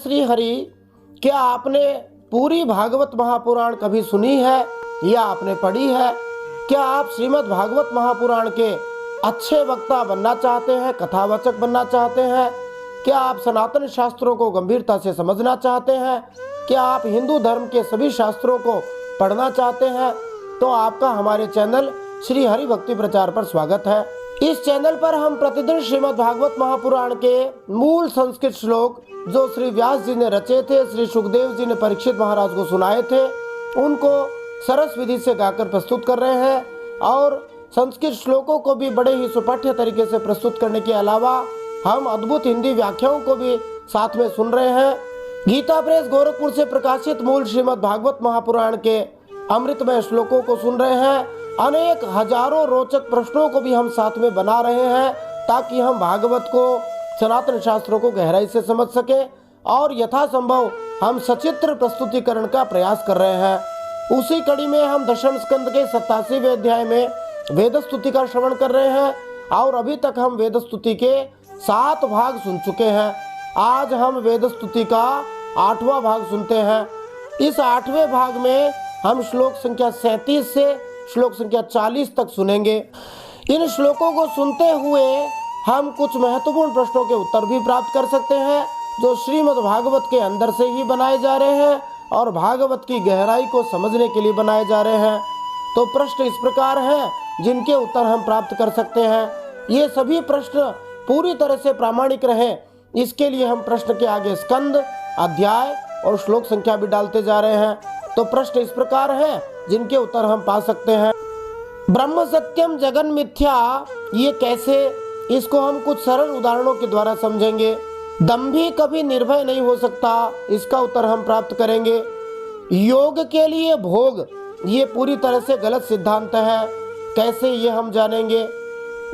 श्री हरि, क्या आपने पूरी भागवत महापुराण कभी सुनी है या आपने पढ़ी है? क्या आप श्रीमद् भागवत महापुराण के अच्छे वक्ता बनना चाहते हैं, कथावाचक बनना चाहते हैं? क्या आप सनातन शास्त्रों को गंभीरता से समझना चाहते हैं? क्या आप हिंदू धर्म के सभी शास्त्रों को पढ़ना चाहते हैं? तो आपका हमारे चैनल श्री हरि भक्ति प्रचार पर स्वागत है। इस चैनल पर हम प्रतिदिन श्रीमद् भागवत महापुराण के मूल संस्कृत श्लोक जो श्री व्यास जी ने रचे थे, श्री सुखदेव जी ने परीक्षित महाराज को सुनाए थे, उनको सरस विधि से गाकर प्रस्तुत कर रहे हैं और संस्कृत श्लोकों को भी बड़े ही सुपठ्य तरीके से प्रस्तुत करने के अलावा हम अद्भुत हिंदी व्याख्याओं को भी साथ में सुन रहे हैं। गीता प्रेस गोरखपुर से प्रकाशित मूल श्रीमद् भागवत महापुराण के अमृतमय श्लोकों को सुन रहे हैं। अनेक हजारों रोचक प्रश्नों को भी हम साथ में बना रहे हैं ताकि हम भागवत को, सनातन शास्त्रों को गहराई से समझ सके और यथासंभव हम सचित्र प्रस्तुतिकरण का प्रयास कर रहे हैं। उसी कड़ी में हम दशम स्कंद के 87वें अध्याय में वेद स्तुति का श्रवण कर रहे हैं और अभी तक हम वेद स्तुति के 7 भाग सुन चुके हैं। आज हम वेद स्तुति का 8वां भाग सुनते हैं। इस 8वें भाग में हम श्लोक संख्या 37 से श्लोक संख्या 40 तक सुनेंगे। इन श्लोकों को सुनते हुए हम कुछ महत्वपूर्ण प्रश्नों के उत्तर भी प्राप्त कर सकते हैं जो श्रीमद् भागवत के अंदर से ही बनाए जा रहे हैं और भागवत की गहराई को समझने के लिए बनाए जा रहे हैं। तो प्रश्न इस प्रकार हैं जिनके उत्तर हम प्राप्त कर सकते हैं। ये सभी प्रश्न पूरी तरह से प्रामाणिक रहें, इसके लिए हम प्रश्न के आगे स्कंद, अध्याय और श्लोक संख्या भी डालते जा रहे हैं। तो प्रश्न इस प्रकार हैं जिनके उत्तर हम पा सकते हैं। ब्रह्म सत्यम जगन मिथ्या, ये कैसे? इसको हम कुछ सरल उदाहरणों के द्वारा समझेंगे। दंभी कभी निर्भय नहीं हो सकता, इसका उत्तर हम प्राप्त करेंगे। योग के लिए भोग, ये पूरी तरह से गलत सिद्धांत है, कैसे ये हम जानेंगे।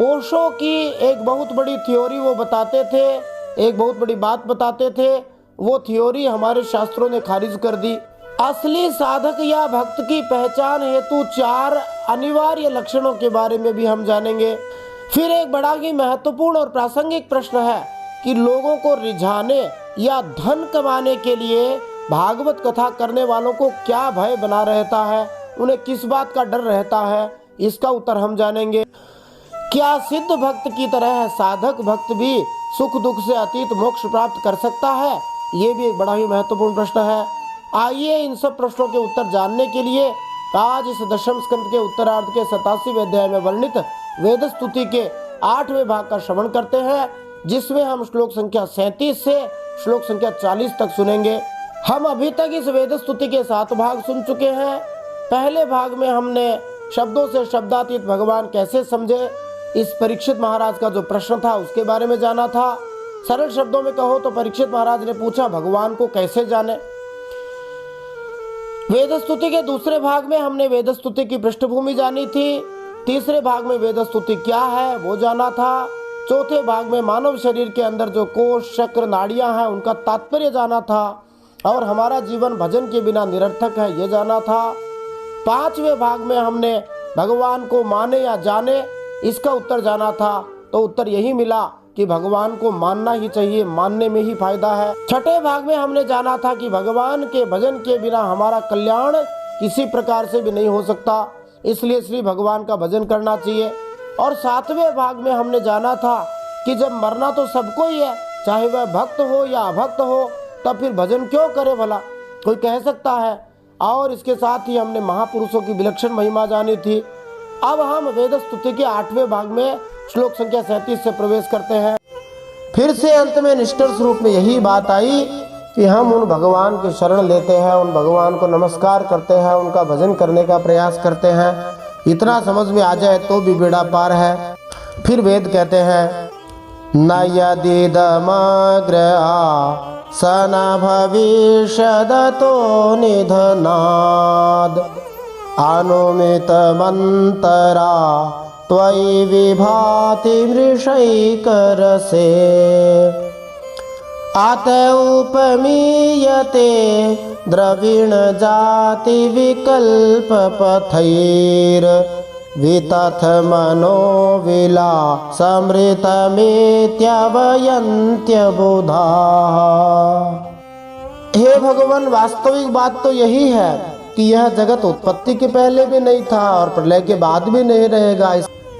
ओशो की एक बहुत बड़ी थ्योरी वो बताते थे, एक बहुत बड़ी बात बताते थे, वो थ्योरी हमारे शास्त्रों ने खारिज कर दी। असली साधक या भक्त की पहचान हेतु 4 अनिवार्य लक्षणों के बारे में भी हम जानेंगे। फिर एक बड़ा ही महत्वपूर्ण और प्रासंगिक प्रश्न है कि लोगों को रिझाने या धन कमाने के लिए भागवत कथा करने वालों को क्या भय बना रहता है, उन्हें किस बात का डर रहता है, इसका उत्तर हम जानेंगे। क्या सिद्ध भक्त की तरह साधक भक्त भी सुख दुख से अतीत मोक्ष प्राप्त कर सकता है? ये भी एक बड़ा ही महत्वपूर्ण प्रश्न है। आइए इन सब प्रश्नों के उत्तर जानने के लिए आज इस दशम स्कंद के उत्तरार्ध के 87वें अध्याय में वर्णित वेद स्तुति के 8वें भाग का श्रवण करते हैं, जिसमें हम श्लोक संख्या 37 से श्लोक संख्या 40 तक सुनेंगे। हम अभी तक इस वेद स्तुति के 7 भाग सुन चुके हैं। पहले भाग में हमने शब्दों से शब्दातीत भगवान कैसे समझे, इस परीक्षित महाराज का जो प्रश्न था उसके बारे में जाना था। सरल शब्दों में कहो तो परीक्षित महाराज ने पूछा भगवान को कैसे जाने। वेद स्तुति के दूसरे भाग में हमने वेद स्तुति की पृष्ठभूमि जानी थी। तीसरे भाग में वेद स्तुति क्या है वो जाना था। चौथे भाग में मानव शरीर के अंदर जो कोष, चक्र, नाड़ियां हैं उनका तात्पर्य जाना था और हमारा जीवन भजन के बिना निरर्थक है ये जाना था। 5वें भाग में हमने भगवान को माने या जाने, इसका उत्तर जाना था। तो उत्तर यही मिला कि भगवान को मानना ही चाहिए, मानने में ही फायदा है। 6ठे भाग में हमने जाना था कि भगवान के भजन के बिना हमारा कल्याण किसी प्रकार से भी नहीं हो सकता, इसलिए श्री भगवान का भजन करना चाहिए। और 7वें भाग में हमने जाना था कि जब मरना तो सबको ही है, चाहे वह भक्त हो या अभक्त हो, तब फिर भजन क्यों करे भला, कोई कह सकता है। और इसके साथ ही हमने महापुरुषों की विलक्षण महिमा जानी थी। अब हम वेद स्तुति के 8वें भाग में श्लोक संख्या 37 से प्रवेश करते हैं। फिर से अंत में निष्कर्ष रूप में यही बात आई कि हम उन भगवान की शरण लेते हैं, उन भगवान को नमस्कार करते हैं, उनका भजन करने का प्रयास करते हैं। इतना समझ में आ जाए तो भी बेड़ा पार है। फिर वेद कहते हैं न यदिदमग्र सन भविष्यदतो निधनाद अनुमित मंतरा त्वयि विभाति मृषैकरसे आत उपमीयते द्रविण जाति विकल्प पथैर वितथ मनोविला समृतमेत्यवयन्त्य बुधा। भगवान, वास्तविक बात तो यही है कि यह जगत उत्पत्ति के पहले भी नहीं था और प्रलय के बाद भी नहीं रहेगा।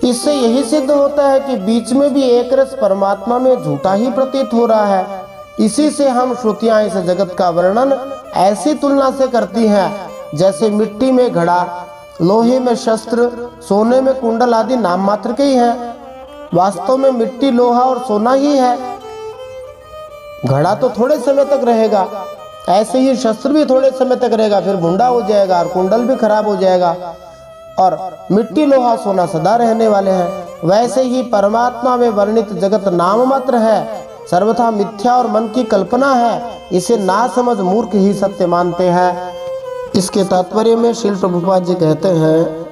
इससे यही सिद्ध होता है कि बीच में भी एक रस परमात्मा में झूठा ही प्रतीत हो रहा है। इसी से हम श्रुतियां इस जगत का वर्णन ऐसी तुलना से करती हैं जैसे मिट्टी में घड़ा, लोहे में शस्त्र, सोने में कुंडल आदि नाम मात्र के ही हैं। वास्तव में मिट्टी, लोहा और सोना ही है। घड़ा तो थोड़े समय तक रहेगा, ऐसे ही शस्त्र भी थोड़े समय तक रहेगा, फिर भुंडा हो जाएगा और कुंडल भी खराब हो जाएगा। और मिट्टी, लोहा, सोना सदा रहने वाले हैं। वैसे ही परमात्मा में वर्णित जगत नाम मात्र है, सर्वथा मिथ्या और मन की कल्पना है। इसे ना समझ मूर्ख ही सत्य मानते हैं। इसके तात्पर्य में श्रील प्रभुपाद जी कहते हैं,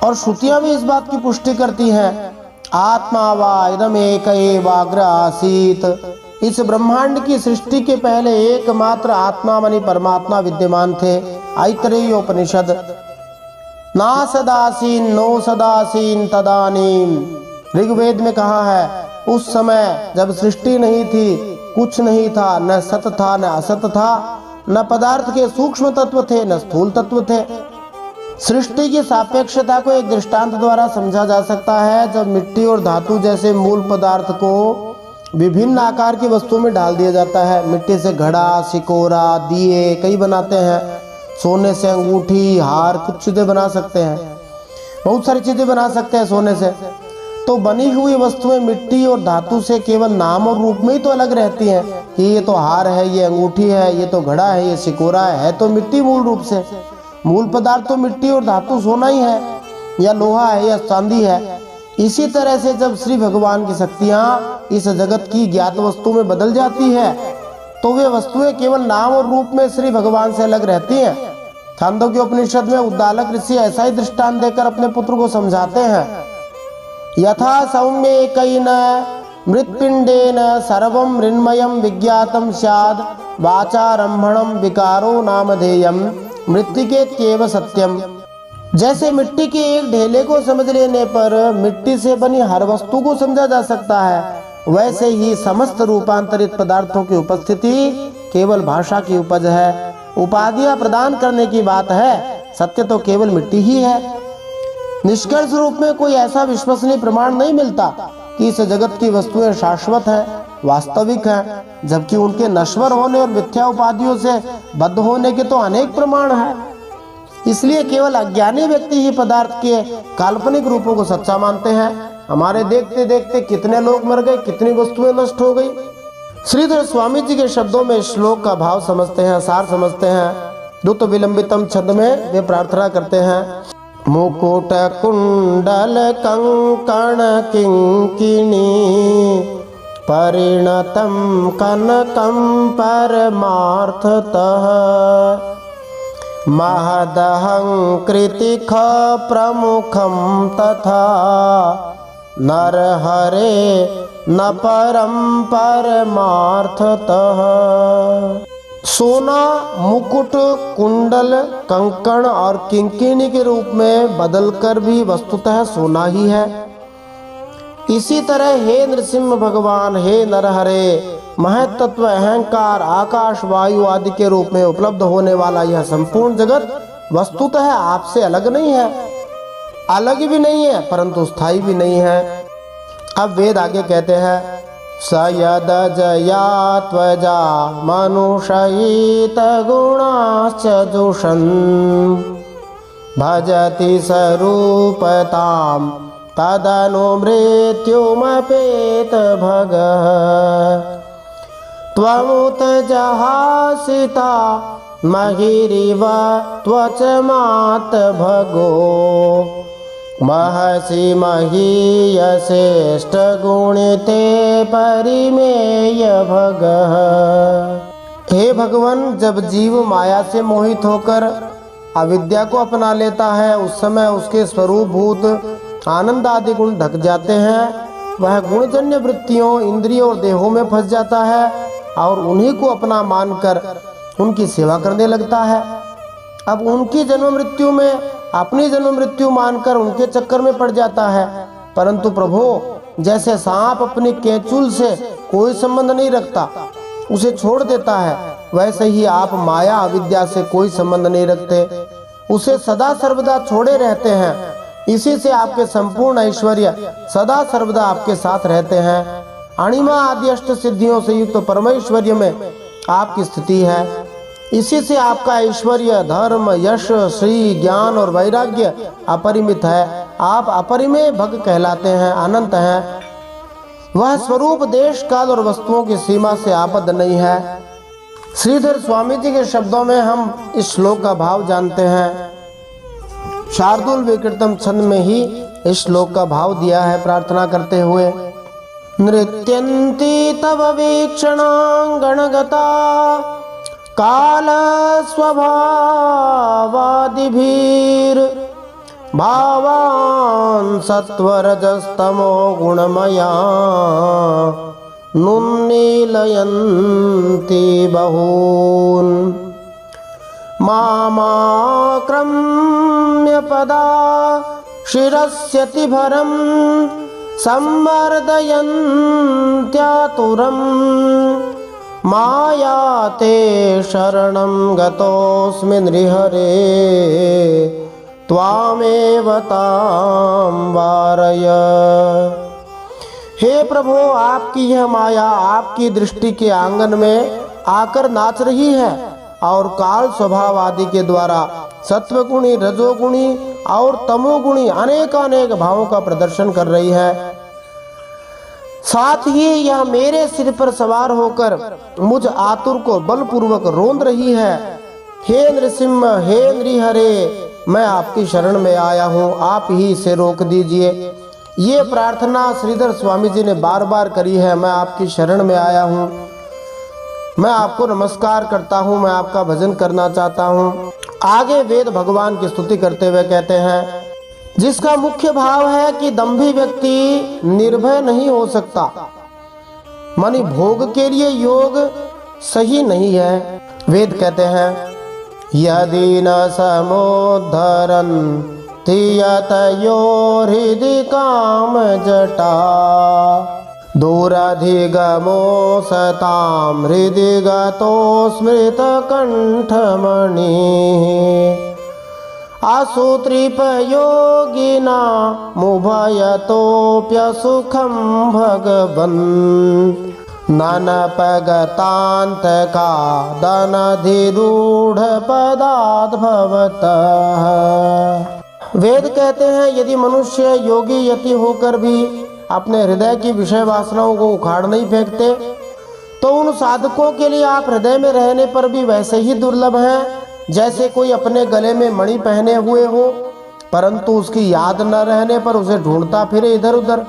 और श्रुतियां भी इस बात की पुष्टि करती हैं, आत्मा वा इदम एक एवाग्र आसीत। इस ब्रह्मांड की सृष्टि के पहले एकमात्र आत्मा मानी परमात्मा विद्यमान थे। ऐतरेय उपनिषद, ना सदासीन नो सदासीन तदानीम। ऋग्वेद में कहा है, उस समय जब सृष्टि नहीं थी, कुछ नहीं था, न सत था न असत था, न पदार्थ के सूक्ष्म तत्व थे न स्थूल तत्व थे। सृष्टि की सापेक्षता को एक दृष्टांत द्वारा समझा जा सकता है। जब मिट्टी और धातु जैसे मूल पदार्थ को विभिन्न आकार की वस्तुओं में डाल दिया जाता है, मिट्टी से घड़ा, सिकोरा, दिए कई बनाते हैं, सोने से अंगूठी, हार, कुछ चीजें बना सकते हैं, बहुत सारी चीजें बना सकते हैं सोने से। तो बनी हुई वस्तुएं मिट्टी और धातु से केवल नाम और रूप में ही तो अलग रहती हैं कि ये तो हार है, ये अंगूठी है, ये तो घड़ा है, ये सिकोरा है तो मिट्टी मूल रूप से। मूल पदार्थ तो मिट्टी और धातु सोना ही है, या लोहा है, या चांदी है। इसी तरह से जब श्री भगवान की शक्तियाँ इस जगत की ज्ञात वस्तु में बदल जाती है तो वे वस्तुएं केवल नाम और रूप में श्री भगवान से अलग रहती हैं। छांदोग्य उपनिषद में उद्दालक ऋषि ऐसा ही दृष्टांत देकर अपने पुत्र को समझाते हैं, यथा सौम्येकैन मृत्पिंडेन सर्वं मृण्मयं विज्ञातं स्याद् वाचारम्भणं विकारो नामधेयं मृत्तिकेत्येव सत्यम। जैसे मिट्टी के एक ढेले को समझ लेने पर मिट्टी से बनी हर वस्तु को समझा जा सकता है, वैसे ही समस्त रूपांतरित पदार्थों की उपस्थिति केवल भाषा की उपज है, उपाधियां प्रदान करने की बात है। सत्य तो केवल मिट्टी ही है। निष्कर्ष रूप में कोई ऐसा विश्वसनीय प्रमाण नहीं मिलता कि इस जगत की वस्तुएं शाश्वत हैं, वास्तविक हैं, जबकि उनके नश्वर होने और मिथ्या उपाधियों से बद्ध होने के तो अनेक प्रमाण हैं। इसलिए केवल अज्ञानी व्यक्ति ही पदार्थ के काल्पनिक रूपों को सच्चा मानते हैं। हमारे देखते देखते कितने लोग मर गए, कितनी वस्तुएं नष्ट हो गई। श्रीधर स्वामी जी के शब्दों में श्लोक का भाव समझते हैं, सार समझते हैं। दुत विलंबितम छंद में वे प्रार्थना करते हैं, मुकुट कुंडल कंकण किंकिणी परिणतम कनकम परमार्थतः महदहंकृतिख प्रमुखम तथा नरहरे न परम परमार्थतः। सोना, मुकुट, कुंडल, कंकण और किंकिणी के रूप में बदलकर भी वस्तुतः सोना ही है। इसी तरह हे नृसिंह भगवान, हे नरहरे, महत्त्व, अहंकार, आकाश, वायु आदि के रूप में उपलब्ध होने वाला यह संपूर्ण जगत वस्तुतः आपसे अलग नहीं है, अलग भी नहीं है परंतु स्थायी भी नहीं है। अब वेद आगे कहते हैं, स यद जया त्वजा मनुषयित गुणाश्च जुषन् भजति स्वरूपतां तदनु मृत्युमपेत भगः। त्वमुत जहासिता महिरिव त्वचमात् भगो महसि महीयसेष्ट गुणिते परिमेय भगः। हे भगवान, जब जीव माया से मोहित होकर अविद्या को अपना लेता है उस समय उसके स्वरूप भूत आनंद आदि गुण ढक जाते हैं। वह गुणजन्य वृत्तियों, इंद्रियों और देहों में फंस जाता है और उन्हीं को अपना मानकर उनकी सेवा करने लगता है। अब उनकी जन्म मृत्यु में अपनी जन्म मृत्यु मानकर उनके चक्कर में पड़ जाता है। परंतु प्रभु, जैसे सांप अपनी केंचुल से कोई संबंध नहीं रखता, उसे छोड़ देता है, वैसे ही आप माया अविद्या से कोई संबंध नहीं रखते, उसे सदा सर्वदा छोड़े रहते हैं। इसी से आपके संपूर्ण ऐश्वर्य सदा सर्वदा आपके साथ रहते हैं। अणिमा आदि अष्ट सिद्धियों से युक्त परमेश्वर्य में आपकी स्थिति है। इसी से आपका ऐश्वर्य, धर्म, यश, श्री, ज्ञान और वैराग्य अपरिमित है। आप अपरिमेय भग कहलाते हैं, अनंत हैं। वह स्वरूप देश, काल और वस्तुओं की सीमा से आबद्ध नहीं है। श्रीधर स्वामी जी के शब्दों में हम इस श्लोक का भाव जानते हैं। शार्दुल विकृतम छंद में ही इस श्लोक का भाव दिया है, प्रार्थना करते हुए। नृत्यन्ति तव वीक्षणांगणगता काल स्वभावादिभिर भावान् सत्वरजस्तमो गुणमया नुन्मीलयन्ति बहून् मामाक्रम्य पदा शिरस्यतिभरं संवर्धयन्त्यातुरं मायाते शरणं गतोऽस्मि नृहरे त्वामेव तां वारय। हे प्रभु, आपकी यह माया आपकी दृष्टि के आंगन में आकर नाच रही है और काल स्वभाव आदि के द्वारा सत्वगुणी, रजोगुणी और तमोगुणी अनेक भावों का प्रदर्शन कर रही है। साथ ही यह मेरे सिर पर सवार होकर मुझ आतुर को बलपूर्वक रोंद रही है। हे नृसिंह, हे नृहरे, मैं आपकी शरण में आया हूँ, आप ही इसे रोक दीजिए। ये प्रार्थना श्रीधर स्वामी जी ने बार बार करी है। मैं आपकी शरण में आया हूँ, मैं आपको नमस्कार करता हूँ, मैं आपका भजन करना चाहता हूँ। आगे वेद भगवान की स्तुति करते हुए कहते हैं, जिसका मुख्य भाव है कि दंभी व्यक्ति निर्भय नहीं हो सकता, मानी भोग के लिए योग सही नहीं है। वेद कहते हैं, यदि न समुद्धरन् यतयो हृदि काम जटा दूराधिगमो सतां हृदि गतो स्मृत कंठमणि आसूत्रिपयोगिना मुभयतोऽप्यसुखं भगवन् ननपगतान्तका दनधिरूढ़ पदात् भवतः। वेद कहते हैं, यदि मनुष्य योगी यति होकर भी अपने हृदय की विषय वासनाओं को उखाड़ नहीं फेंकते, तो उन साधकों के लिए आप हृदय में रहने पर भी वैसे ही दुर्लभ हैं जैसे कोई अपने गले में मणि पहने हुए हो, परंतु उसकी याद न रहने पर उसे ढूंढता फिरे इधर उधर।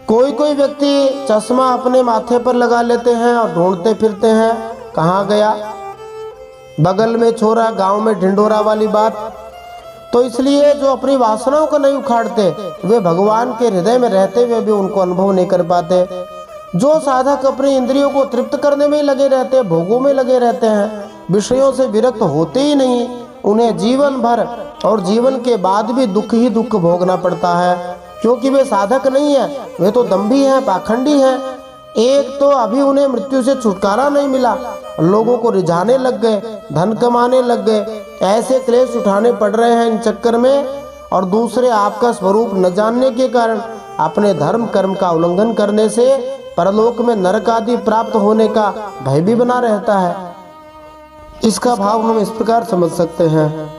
कोई व्यक्ति चश्मा अपने माथे पर लगा लेते हैं और ढूंढते फिरते हैं कहाँ गया, बगल में छोरा गांव में ढिंडोरा वाली बात। तो इसलिए जो अपनी वासनाओं को नहीं उखाड़ते, वे भगवान के हृदय में रहते हुए भी उनको अनुभव नहीं कर पाते। जो साधक अपनी इंद्रियों को तृप्त करने में लगे रहते हैं, भोगों में लगे रहते हैं, विषयों से विरक्त होते ही नहीं, उन्हें जीवन भर और जीवन के बाद भी दुख ही दुख भोगना पड़ता है, क्योंकि वे साधक नहीं है, वे तो दंभी हैं, पाखंडी हैं। एक तो अभी उन्हें मृत्यु से छुटकारा नहीं मिला, लोगों को रिझाने लग गए, धन कमाने लग गए, ऐसे क्लेश उठाने पड़ रहे हैं इन चक्कर में। और दूसरे आपका स्वरूप न जानने के कारण अपने धर्म कर्म का उल्लंघन करने से परलोक में नरक आदि प्राप्त होने का भय भी बना रहता है। इसका भाव हम इस प्रकार समझ सकते हैं,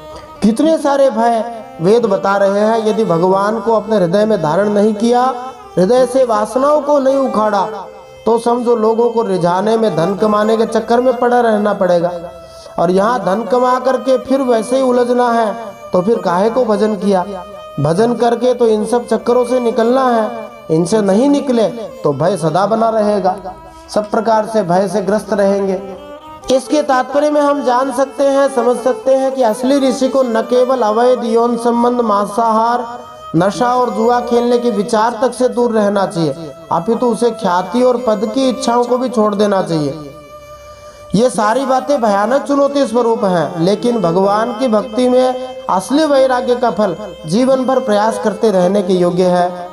कितने सारे भय वेद बता रहे हैं। यदि भगवान को अपने हृदय में धारण नहीं किया, हृदय से वासनाओं को नहीं उखाड़ा, तो समझो लोगों को रिझाने में, धन कमाने के चक्कर में पड़ा रहना पड़ेगा। और यहाँ धन कमा करके फिर वैसे ही उलझना है, तो फिर काहे को भजन किया। भजन करके तो इन सब चक्करों से निकलना है, इनसे नहीं निकले तो भय सदा बना रहेगा, सब प्रकार से भय से ग्रस्त रहेंगे। इसके तात्पर्य में हम जान सकते हैं, समझ सकते हैं कि असली ऋषि को न केवल अवैध यौन संबंध, मांसाहार, नशा और जुआ खेलने के विचार तक से दूर रहना चाहिए, अपितु उसे ख्याति और पद की इच्छाओं को भी छोड़ देना चाहिए। ये सारी बातें भयानक चुनौती स्वरूप हैं, लेकिन भगवान की भक्ति में असली वैराग्य का फल जीवन भर प्रयास करते रहने के योग्य है।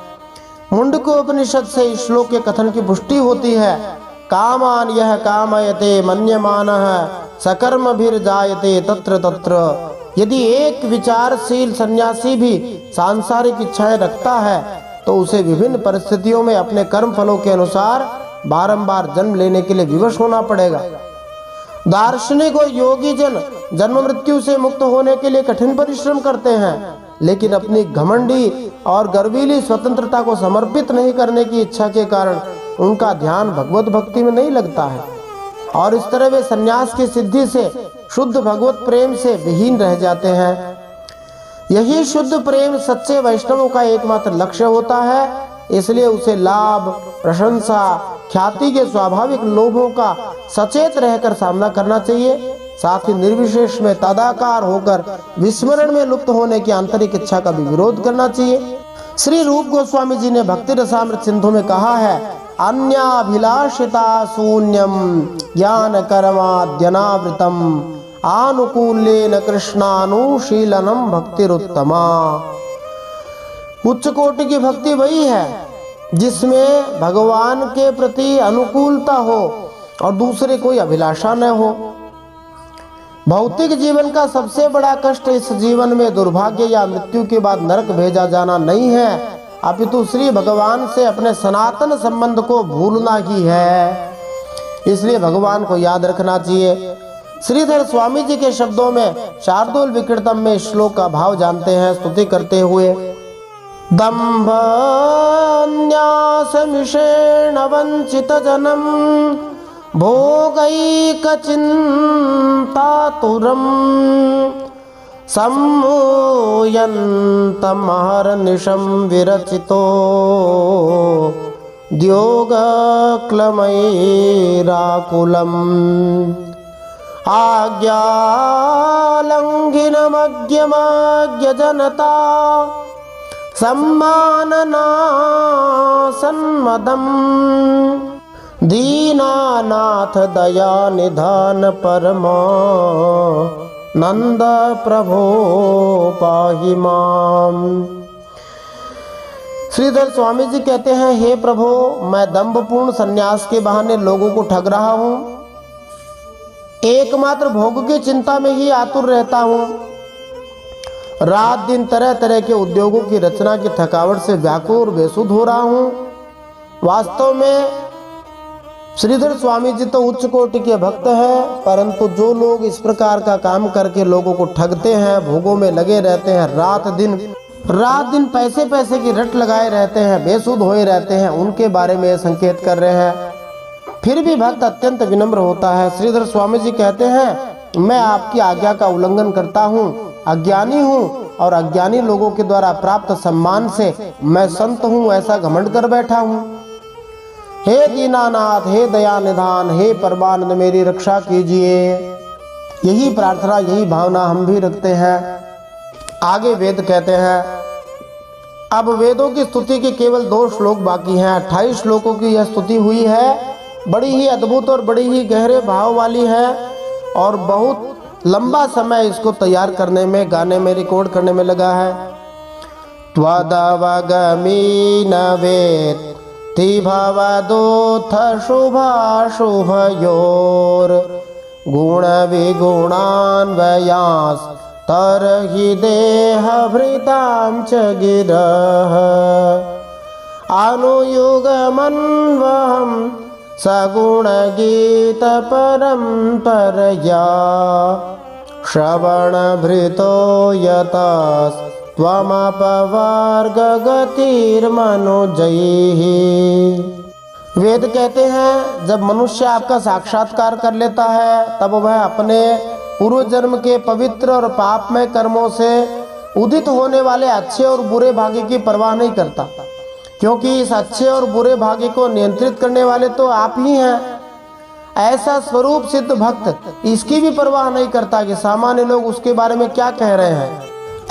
मुंडकोपनिषद से इस श्लोक के कथन की पुष्टि होती है कामान यह कामयते मन्यमानः सकर्मभिर्जायते तत्र तत्र। यदि एक विचारशील सन्यासी भी सांसारिक इच्छाएं रखता है तो उसे विभिन्न परिस्थितियों में अपने कर्म फलों के अनुसार बारंबार जन्म लेने के लिए विवश होना पड़ेगा। दार्शनिक और योगी जन जन्म मृत्यु से मुक्त होने के लिए कठिन परिश्रम करते हैं, लेकिन अपनी घमंडी और गर्वीली स्वतंत्रता को समर्पित नहीं करने की इच्छा के कारण उनका ध्यान भगवत भक्ति में नहीं लगता है और इस तरह वे सन्यास की सिद्धि से शुद्ध भगवत प्रेम से विहीन रह जाते हैं। यही शुद्ध प्रेम सच्चे वैष्णवों का एकमात्र लक्ष्य होता है, इसलिए उसे लाभ, प्रशंसा, ख्याति के स्वाभाविक लोभों का सचेत रहकर सामना करना चाहिए। साथ ही निर्विशेष में तदाकार होकर विस्मरण में लुप्त होने की आंतरिक इच्छा का भी विरोध करना चाहिए। श्री रूप गोस्वामी जी ने भक्ति रसामृत सिंधु में कहा है, अन्याभिलाषिता शून्यम ज्ञान कर्माद्यनावृतम आनुकूल्येन कृष्णानुशीलनम भक्तिरुत्तमा। उच्च कोटि की भक्ति वही है जिसमें भगवान के प्रति अनुकूलता हो और दूसरे कोई अभिलाषा न हो। भौतिक जीवन का सबसे बड़ा कष्ट इस जीवन में दुर्भाग्य या मृत्यु के बाद नरक भेजा जाना नहीं है, अपितु श्री भगवान से अपने सनातन संबंध को भूलना ही है। इसलिए भगवान को याद रखना चाहिए। श्रीधर स्वामी जी के शब्दों में शार्दूल विकीर्तन में श्लोक का भाव जानते हैं, स्तुति करते हुए, दंभ न्यासमिषेण वंचित जनम भोगैक चिंतातुरम सम्मूयन्तमहर्निशं विरचितो द्योगक्लमैराकुलम् आज्ञालङ्घिनमज्ञमाज्ञजनता सम्मानना सन्मदम् दीनानाथ दया निधान परमा नंद प्रभो पाहि माम। श्रीधर स्वामी जी कहते हैं, हे प्रभो, मैं दंभपूर्ण सन्यास के बहाने लोगों को ठग रहा हूँ, एकमात्र भोग की चिंता में ही आतुर रहता हूँ, रात दिन तरह तरह के उद्योगों की रचना की थकावट से व्याकुल और बेसुध हो रहा हूँ। वास्तव में श्रीधर स्वामी जी तो उच्च कोटि के भक्त हैं, परंतु जो लोग इस प्रकार का काम करके लोगों को ठगते हैं, भोगों में लगे रहते हैं, रात दिन पैसे पैसे की रट लगाए रहते हैं, बेसुध होए रहते हैं, उनके बारे में संकेत कर रहे हैं। फिर भी भक्त अत्यंत विनम्र होता है। श्रीधर स्वामी जी कहते हैं, मैं आपकी आज्ञा का उल्लंघन करता हूँ, अज्ञानी हूँ और अज्ञानी लोगों के द्वारा प्राप्त सम्मान से मैं संत हूँ ऐसा घमंड कर बैठा हूँ। हे दीनानाथ, हे दया निधान, हे परमानंद, मेरी रक्षा कीजिए। यही प्रार्थना, यही भावना हम भी रखते हैं। आगे वेद कहते हैं, अब वेदों की स्तुति के केवल 2 श्लोक बाकी हैं। 28 श्लोकों की यह स्तुति हुई है, बड़ी ही अद्भुत और बड़ी ही गहरे भाव वाली है और बहुत लंबा समय इसको तैयार करने में, गाने में, रिकॉर्ड करने में लगा है। त्वदवगमी न वेद भवदोथ शुभाशुभयोर गुण विगुणान्वयास तरहि देहभृतां च गिरः अनुयुगमन्वहं सगुणगीत परम्परया श्रवणभृतो यतस् त्वमपवर्गगतिर्मनुजैः। वेद कहते हैं, जब मनुष्य आपका साक्षात्कार कर लेता है तब वह अपने पूर्व जन्म के पवित्र और पापमय कर्मों से उदित होने वाले अच्छे और बुरे भाग्य की परवाह नहीं करता, क्योंकि इस अच्छे और बुरे भाग्य को नियंत्रित करने वाले तो आप ही हैं। ऐसा स्वरूप सिद्ध भक्त इसकी भी परवाह नहीं करता कि सामान्य लोग उसके बारे में क्या कह रहे हैं।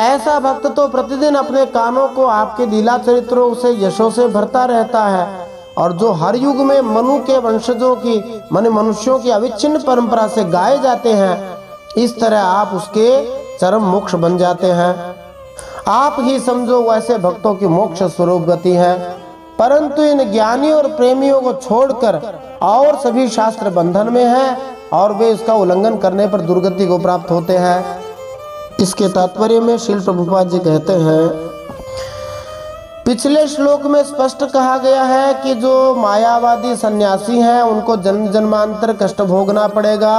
ऐसा भक्त तो प्रतिदिन अपने कानों को आपके लीला चरित्रों से, यशों से भरता रहता है, और जो हर युग में मनु के वंशजों की, माने मनुष्यों की अविच्छिन्न परंपरा से गाए जाते हैं, इस तरह आप उसके चरम मोक्ष बन जाते हैं। आप ही समझो वैसे भक्तों की मोक्ष स्वरूप गति है। परंतु इन ज्ञानी और प्रेमियों को छोड़कर और सभी शास्त्र बंधन में हैं और वे इसका उल्लंघन करने पर दुर्गति को प्राप्त होते हैं। इसके तात्पर्य में श्रील प्रभुपाद जी कहते हैं, पिछले श्लोक में स्पष्ट कहा गया है कि जो मायावादी सन्यासी हैं उनको जन्म जन्मांतर कष्ट भोगना पड़ेगा।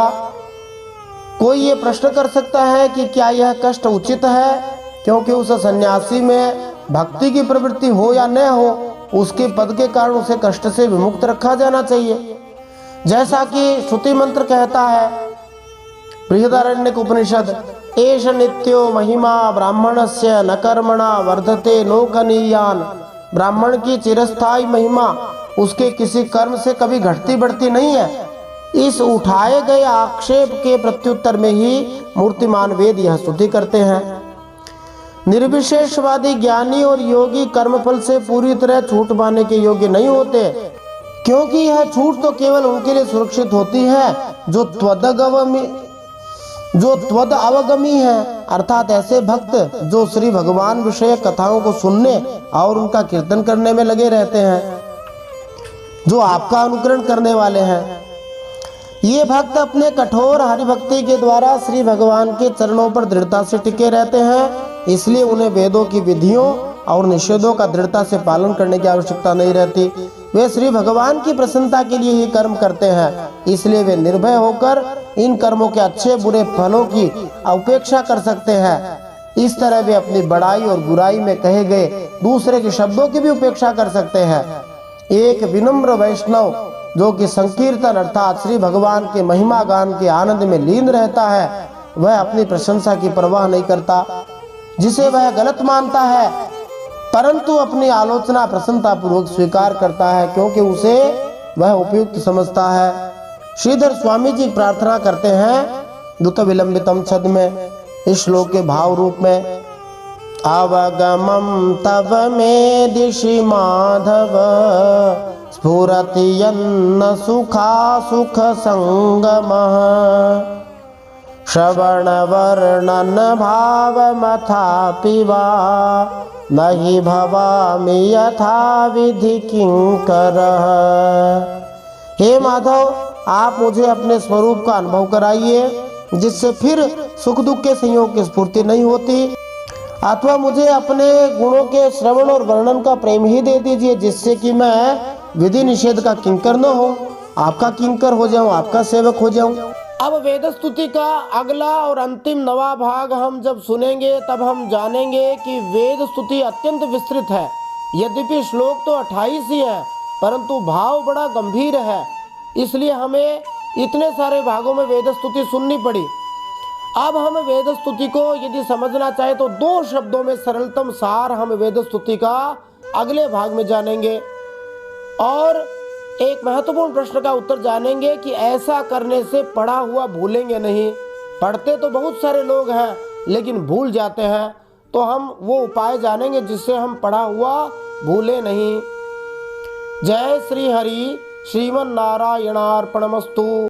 कोई ये प्रश्न कर सकता है कि क्या यह कष्ट उचित है, क्योंकि उस सन्यासी में भक्ति की प्रवृत्ति हो या न हो, उसके पद के कारण उसे कष्ट से विमुक्त रखा जाना चाहिए। जैसा कि श्रुति मंत्र कहता है, बृहदारण्यक उपनिषद, एष नित्यो महिमा ब्राह्मणस्य न कर्मणा वर्धते नोकनीयान। ब्राह्मण की चिरस्थायी महिमा उसके किसी कर्म से कभी घटती बढ़ती नहीं है। इस उठाए गए आक्षेप के प्रत्युत्तर में ही मूर्तिमान वेद यह स्तुति करते हैं। निर्विशेषवादी ज्ञानी और योगी कर्मफल से पूरी तरह छूट पाने के योग्य नहीं होते, क्योंकि यह छूट तो केवल उनके लिए सुरक्षित होती है जो त्वद अवगमी है, अर्थात ऐसे भक्त जो श्री भगवान विषय कथाओं को सुनने और उनका कीर्तन करने में लगे रहते हैं, जो आपका अनुकरण करने वाले हैं। ये भक्त अपने कठोर हरिभक्ति के द्वारा श्री भगवान के चरणों पर दृढ़ता से टिके रहते हैं, इसलिए उन्हें वेदों की विधियों और निषेधों का दृढ़ता से पालन करने की आवश्यकता नहीं रहती। वे श्री भगवान की प्रसन्नता के लिए ही कर्म करते हैं, इसलिए वे निर्भय होकर इन कर्मों के अच्छे बुरे फलों की उपेक्षा कर सकते हैं। इस तरह वे अपनी बड़ाई और बुराई में कहे गए दूसरे के शब्दों की भी उपेक्षा कर सकते हैं। एक विनम्र वैष्णव जो कि संकीर्तन अर्थात श्री भगवान के महिमा गान के आनंद में लीन रहता है, वह अपनी प्रशंसा की परवाह नहीं करता, जिसे वह गलत मानता है, परंतु अपनी आलोचना प्रसन्नता पूर्वक स्वीकार करता है, क्योंकि उसे वह उपयुक्त समझता है। श्रीधर स्वामी जी प्रार्थना करते हैं दुत विलंबितम छद में, इस श्लोक के भाव रूप में, अवगमम तव में दिशि माधव स्फुरति यन्न सुखा सुख संगमः श्रवण वर्णन भाव मथापि वा नहि भवामि यथा विधि किंकरः। हे माधव, आप मुझे अपने स्वरूप का अनुभव कराइए, जिससे फिर सुख दुख के संयोग की स्फूर्ति नहीं होती, अथवा मुझे अपने गुणों के श्रवण और वर्णन का प्रेम ही दे दीजिए, जिससे कि मैं विधि निषेध का किंकर न हो, आपका किंकर हो जाऊं, आपका सेवक हो जाऊं। अब वेद स्तुति का अगला और अंतिम 9वां भाग हम जब सुनेंगे तब हम जानेंगे कि वेद स्तुति अत्यंत विस्तृत है। यद्यपि श्लोक तो 28 ही है, परंतु भाव बड़ा गंभीर है, इसलिए हमें इतने सारे भागों में वेद स्तुति सुननी पड़ी। अब हम वेद स्तुति को यदि समझना चाहे तो 2 शब्दों में सरलतम सार हम वेद स्तुति का अगले भाग में जानेंगे, और एक महत्वपूर्ण प्रश्न का उत्तर जानेंगे कि ऐसा करने से पढ़ा हुआ भूलेंगे नहीं। पढ़ते तो बहुत सारे लोग हैं लेकिन भूल जाते हैं, तो हम वो उपाय जानेंगे जिससे हम पढ़ा हुआ भूले नहीं। जय श्री हरि। श्रीमन्नारायणार्पणमस्तु।